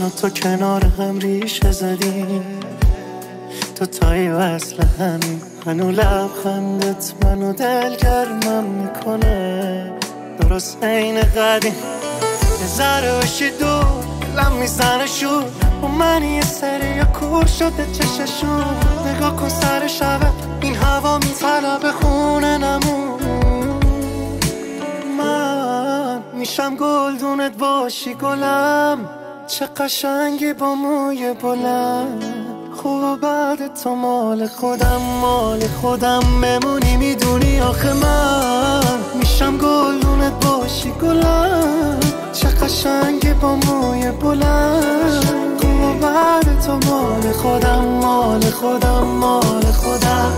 و تو کنار هم ریشه زدیم، تو تایی وصل همین. هنو لبخندت منو دلگرمم میکنه، درست عین قدیم. یه ذره بشی دور دلم میزنه شور، و من یه سری کور شده چششون. نگاه کن سر شبه این هوا میطلبه خونه نمون. من میشم گلدونت باشی گلم، چه قشنگی با موی بلند. خوب بعد تو مال خودم، مال خودم بمونی. میدونی آخه من میشم گلدونت باشی گلم، چه قشنگی با موی بلند. خوب بعد تو مال خودم، مال خودم، مال خودم.